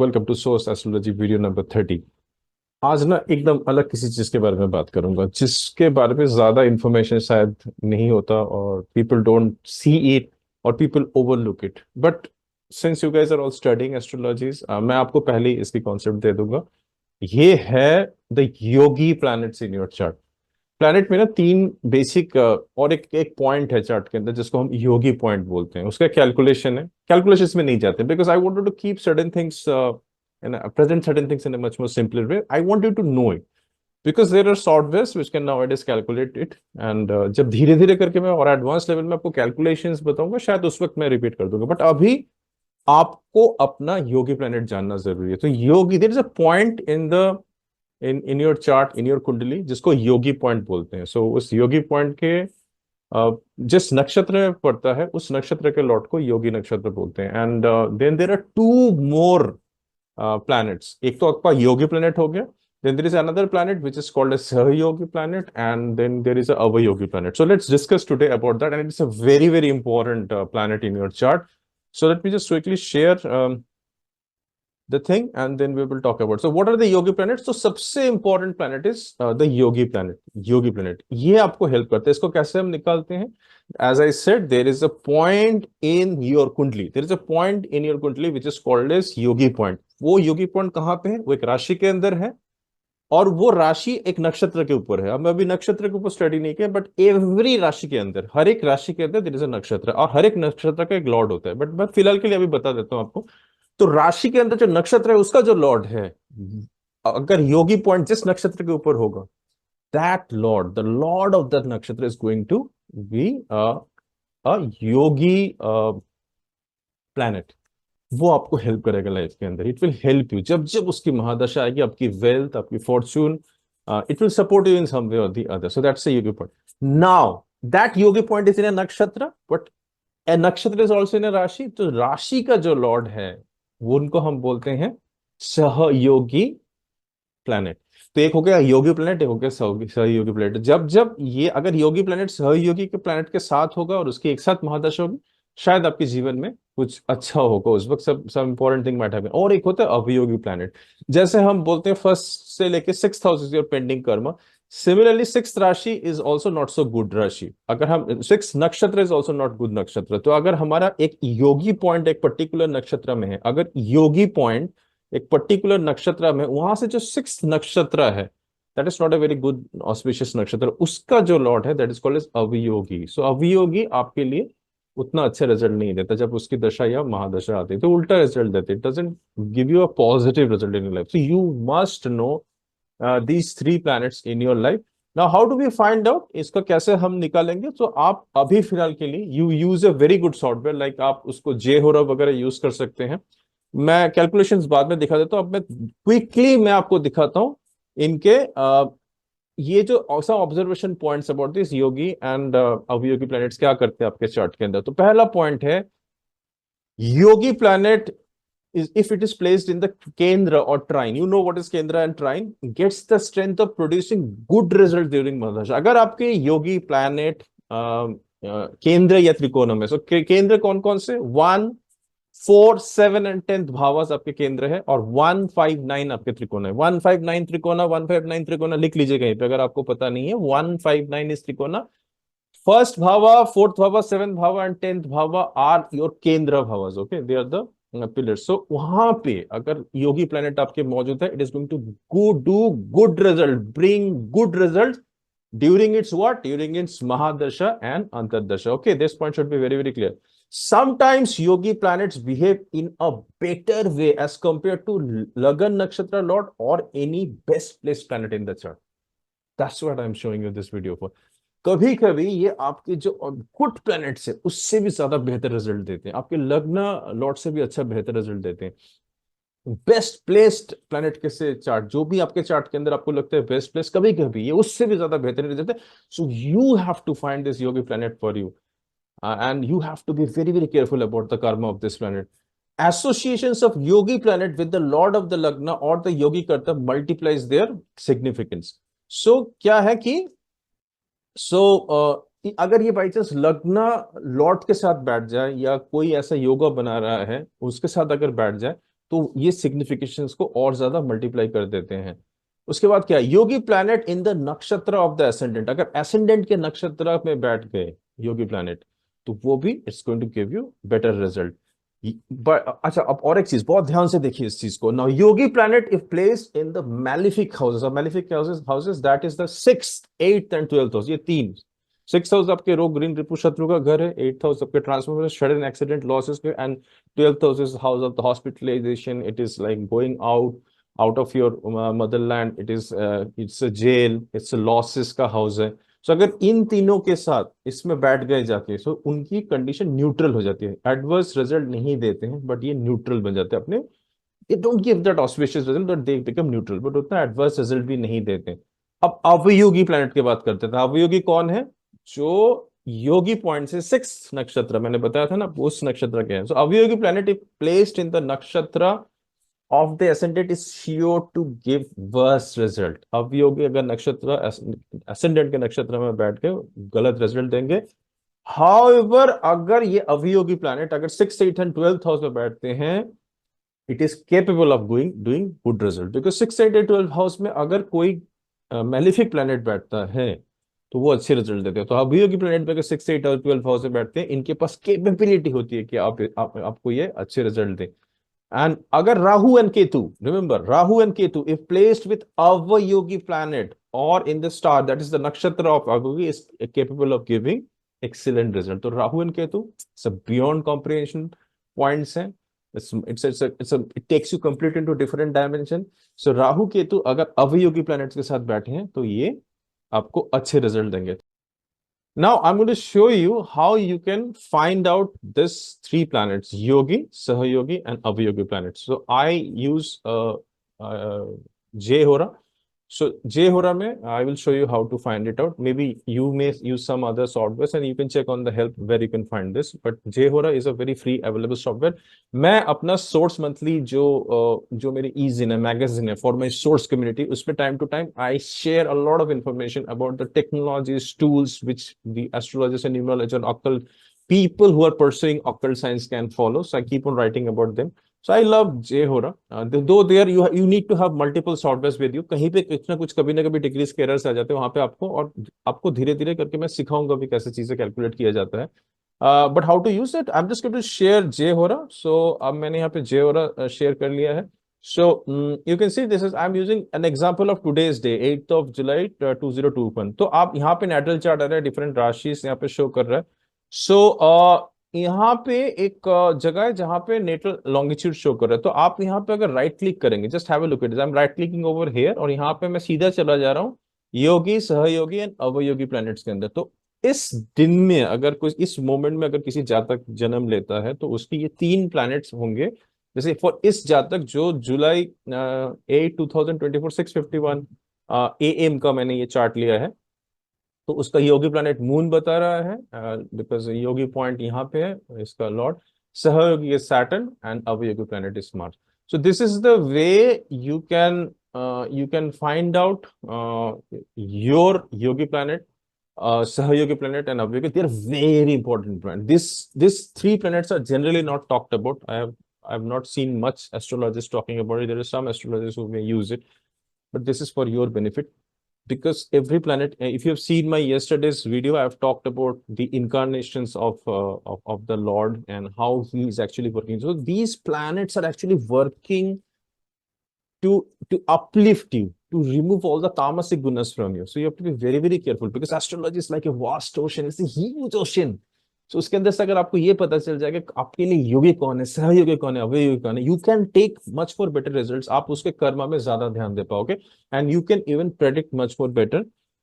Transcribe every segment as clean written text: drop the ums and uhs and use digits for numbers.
Welcome to source astrology video number 30। आज ना एकदम अलग किसी चीज के बारे में बात करूंगा जिसके बारे में ज्यादा इंफॉर्मेशन शायद नहीं होता और पीपल डोंट सी इट और people overlook it. But since you guys are all studying astrologies, मैं आपको पहले ही इसकी कॉन्सेप्ट दे दूंगा। ये है the Yogi planets in your chart. Planet में ना तीन बेसिक और एक एक पॉइंट है चार्ट के अंदर जिसको हम योगी पॉइंट बोलते हैं। उसका कैलकुलेशन है, कैलकुलेशंस में नहीं जाते because I wanted to keep certain things and present certain things in a much more simpler way. I want you to know it because there are softwares which can nowadays calculate it and जब धीरे धीरे करके मैं और advance level में आपको calculations बताऊंगा शायद उस वक्त मैं रिपीट कर दूंगा, बट अभी आपको अपना योगी प्लैनेट जानना जरूरी है। तो yogi, there is a point in your chart, in your kundli, जिसको योगी पॉइंट बोलते हैं। सो उस योगी पॉइंट के जिस नक्षत्र में पड़ता है उस नक्षत्र के लॉट को योगी नक्षत्र बोलते हैं। And then there are two more planets. एक तो आपका योगी planet हो गया, then there is another planet which is called a Sahayogi planet, and then there is a Avayogi planet. So let's discuss today about that, and it's a very very important planet in your chart. So let me just quickly share the thing and then we will talk about. So what are the yogi planets? So सबसे important planet is the yogi planet. Yogi planet ये आपको help करता है। इसको कैसे हम निकालते हैं? As I said, there is a point in your कुंडली, there is a point in your कुंडली which is called as yogi point. वो योगी पॉइंट कहाँ पे है? वो एक राशि के अंदर है और वो राशि एक नक्षत्र के ऊपर है। अब मैं अभी नक्षत्र के ऊपर स्टडी नहीं किया, बट एवरी राशि के अंदर, हर एक राशि के अंदर देयर इज अ नक्षत्र और हर एक नक्षत्र का एक लॉर्ड होता है। बट मैं फिलहाल के लिए अभी बता देता हूं आपको। तो राशि के अंदर जो नक्षत्र है उसका जो लॉर्ड है, अगर योगी पॉइंट जिस नक्षत्र के ऊपर होगा, that lord, the lord of that nakshatra is going to be a yogi planet. वो आपको हेल्प करेगा लाइफ के अंदर। इट विल हेल्प यू जब जब उसकी महादशा आएगी, आपकी वेल्थ, आपकी fortune, it will support you in some way or the other. So that's a yogi point. Now that yogi point is in a nakshatra, but ए नक्षत्र इज ऑल्सो इन अ राशि। तो राशि का जो लॉर्ड है वो उनको हम बोलते हैं सहयोगी प्लैनेट। तो एक हो गया योगी प्लैनेट, एक हो गया सहयोगी प्लैनेट। जब जब ये अगर योगी प्लैनेट सहयोगी के प्लैनेट के साथ होगा और उसकी एक साथ महादशा होगी, शायद आपके जीवन में कुछ अच्छा होगा उस वक्त, सब इंपॉर्टेंट थिंग माइट हैपन। और एक होता है अवयोगी प्लैनेट। जैसे हम बोलते हैं फर्स्ट से लेके 6th house is your pending कर्म। सिमिलरली 6th राशि is also not so good राशि। अगर हम 6th नक्षत्र इज ऑल्सो नॉट गुड नक्षत्र। तो अगर हमारा एक योगी पॉइंट एक पर्टिकुलर नक्षत्र में है, अगर योगी पॉइंट एक पर्टिकुलर नक्षत्र में, वहां से जो 6th नक्षत्र है, that is not a very good auspicious नक्षत्र, उसका जो लॉर्ड है दैट इज कॉल्ड एज अवयोगी। सो अवयोगी आपके लिए उतना अच्छा रिजल्ट नहीं देता जब उसकी दशा या महादशा आती है, तो उल्टा रिजल्ट देते। It doesn't give you a positive result in your life. So you must know these three planets in your life. Now how do we find out? इसका कैसे हम निकालेंगे? तो आप अभी फिलहाल के लिए you use a very good software, like आप उसको JHoraV वगैरह यूज कर सकते हैं। मैं कैलकुलेशंस बाद में दिखा देता हूँ। अब मैं क्विकली मैं आपको दिखाता हूँ इनके ये जो ऐसा observation points about this yogi and avayogi planets क्या करते हैं आपके चार्ट के अंदर। तो पहला पॉइंट है, योगी planet is if it is placed in the Kendra or trine. You know what is Kendra and trine? Gets the strength of producing good results during Mahadasha. अगर आपके योगी प्लैनेट केंद्र या त्रिकोण में, सो केंद्र कौन कौन से? 1, 4, 7 एंड 10th भावास आपके केंद्र है और 1, 5, 9 आपके त्रिकोण है। 1, 5, 9 त्रिकोणा, 1, 5, 9 त्रिकोणा लिख लीजिए कहीं पे अगर आपको पता नहीं है। 1, 5, 9 इस त्रिकोणा। First bhava, 4th bhava, 7th bhava and 10th bhava are your kendra bhavas. Okay, they are the pillars. So वहां पे अगर योगी प्लैनेट आपके मौजूद है, it is going to do good result, bring good result during its what, during its mahadasha and antardasha. Okay, this point should be very very clear. Sometimes yogi planets behave in a better way as compared to Lagan Nakshatra Lord or any best placed planet in the chart. That's what I'm showing you this video for. कभी कभी ये आपके जो good planets है उससे भी ज्यादा बेहतर रिजल्ट देते हैं, आपके लग्न लॉर्ड से भी अच्छा बेहतर रिजल्ट देते हैं। बेस्ट प्लेस्ड प्लैनेट के से चार्ट, जो भी आपके चार्ट के अंदर आपको लगता है बेस्ट प्लेस, कभी कभी ये उससे भी ज्यादा बेहतर रिजल्ट देते हैं। So you have to find this yogi planet for you and you have to be very very careful about the karma of this planet. Associations of yogi planet with the lord of the lagna or the yogi karta multiplies their significance. So क्या है कि अगर ये by chance लग्न Lord के साथ बैठ जाए या कोई ऐसा योगा बना रहा है उसके साथ अगर बैठ जाए, तो ये सिग्निफिकेशंस को और ज्यादा मल्टीप्लाई कर देते हैं। उसके बाद क्या, योगी प्लैनेट इन द नक्षत्र ऑफ द एसेंडेंट, अगर एसेंडेंट के नक्षत्र में बैठ गए योगी प्लैनेट, तो वो भी it's going to give you better result. अच्छा, अब और एक चीज बहुत ध्यान से देखिए इस चीज को। Now yogi planet if placed in the malefic houses, और malefic houses that is the 6th, 8th and 12th house, ये तीन। 6th हाउस आपके रोग ऋण रिपु शत्रु का घर है, 8th हाउस आपके ट्रांसफॉर्मेशन सडन एक्सीडेंट लॉसेस के, and 12th house is house of the hospitalisation, it is like going out of your motherland, it's a jail, it's a losses का हाउस है। सो अगर इन तीनों के साथ इसमें बैठ गए जाके, सो उनकी कंडीशन न्यूट्रल हो जाती है, एडवर्स रिजल्ट नहीं देते हैं, बट ये न्यूट्रल बन जाते हैं अपने, ये don't give that auspicious result, but they become neutral, but उतना एडवर्स रिजल्ट भी नहीं देते। अब अवयोगी प्लैनेट की बात करते थे। अवयोगी कौन है? जो योगी पॉइंट से 6th नक्षत्र, मैंने बताया था ना उस नक्षत्र के हैं। So avayogi planet if placed in the nakshatra of the ascendant is sure to give worse result। अवयोगी अगर नक्षत्र ascendant के नक्षत्र में बैठ के गलत रिजल्ट देंगे। However, अगर ये अवयोगी प्लैनेट अगर 6th, 8th and 12th house में बैठते हैं, it is capable of doing good result, because 6th, 8th, 12th house में अगर कोई मेलिफिक प्लैनेट बैठता है तो वो अच्छे रिजल्ट देते हैं। तो अवयोगी प्लैनेट पे अगर 6th, 8th और 12th हाउस में बैठते हैं, इनके पास केपेबिलिटी होती है कि आपको ये अच्छे रिजल्ट दें। And agar Rahu and Ketu, remember Rahu and Ketu, if placed with Avayogi planet or in the star, that is the nakshatra of Avayogi, is capable of giving excellent result. So Rahu and Ketu, it's a beyond comprehension points hai. It takes you complete into different dimension. So Rahu Ketu अगर अवयोगी planets के साथ बैठे हैं तो ये आपको अच्छे result देंगे। Now I'm going to show you how you can find out this 3 planets, Yogi, Sahayogi, and Avayogi planets. So I use J-Hora. So J-Hora mein I will show you how to find it out. Maybe you may use some other softwares and you can check on the help where you can find this. But J-Hora is a very free available software. मैं अपना source monthly जो मेरी ई-जिन है, magazine है, for my source community, उसमें time to time I share a lot of information about the technologies, tools which the astrologers and numerologists and occult people who are pursuing occult science can follow. So I keep on writing about them. So I love J-Hora. Though there you need to have multiple softwares with you. कहीं पे कुछ ना कुछ कभी ना कभी degrees के errors आ जाते हैं वहां पे आपको, और आपको धीरे धीरे करके मैं सिखाऊंगा भी कैसे चीजें कैलकुलेट किया जाता है। But how to use it, I am just going to share J-Hora। So अब मैंने यहाँ पे J-Hora शेयर कर लिया है। So you can see this is I'm using an example of today's day, 8th of July 2021। तो आप यहाँ पे नेटल चार्ट आ रहा है, डिफरेंट राशि यहाँ पे शो कर रहा है। सो यहाँ पे एक जगह है जहाँ पे नेटल लॉन्गिट्यूड शो कर रहा है। तो आप यहाँ पे अगर राइट क्लिक करेंगे, just have a look at this, I am right clicking over here, और यहाँ पे मैं सीधा चला जा रहा हूँ योगी, सहयोगी एंड अवयोगी प्लैनेट्स के अंदर। तो इस दिन में अगर कोई इस मोमेंट में अगर किसी जातक जन्म लेता है तो उसकी ये 3 प्लैनेट्स होंगे। जैसे फॉर इस जातक जो जुलाई 8 2024 6:51 AM का मैंने ये चार्ट लिया है, तो उसका योगी प्लैनेट मून बता रहा है, बिकॉज योगी पॉइंट यहाँ पे है, इसका lord sahayogi is Saturn and avayogi planet is Mars. So this is the way you can find out your yogi planet, Sahayogi planet, and Avyogi. They are very important planets. These 3 planets are generally not talked about. I have not seen much astrologers talking about it. There are some astrologers who may use it, but this is for your benefit, because every planet, if you have seen my yesterday's video, I have talked about the incarnations of the Lord and how he is actually working. So these planets are actually working to uplift you, to remove all the tamasic gunas from you. So you have to be very, very careful, because astrology is like a vast ocean. It's a huge ocean. So उसके अंदर से अगर आपको ये पता चल जाएगा कि आपके लिए योगी कौन है, सहयोगी कौन है, अवयोगी कौन है, you can take much more better results. आप उसके कर्मा में ज्यादा ध्यान दे पाओगे, and you can even predict much more better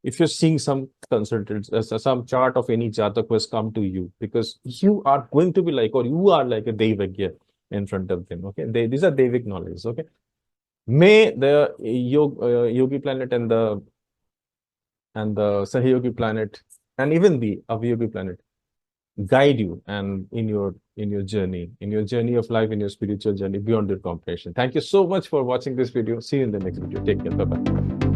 if you're seeing some consultants, some chart of any jatak who has come to you, because you are going to be like, or you are like a Devagya in front of them. Okay, these are Devic knowledge. Okay. May the yogi planet and the Sahayogi planet and even the Avyogi planet guide you and in your journey of life, in your spiritual journey beyond your comprehension. Thank you so much for watching this video. See you in the next video. Take care. Bye bye.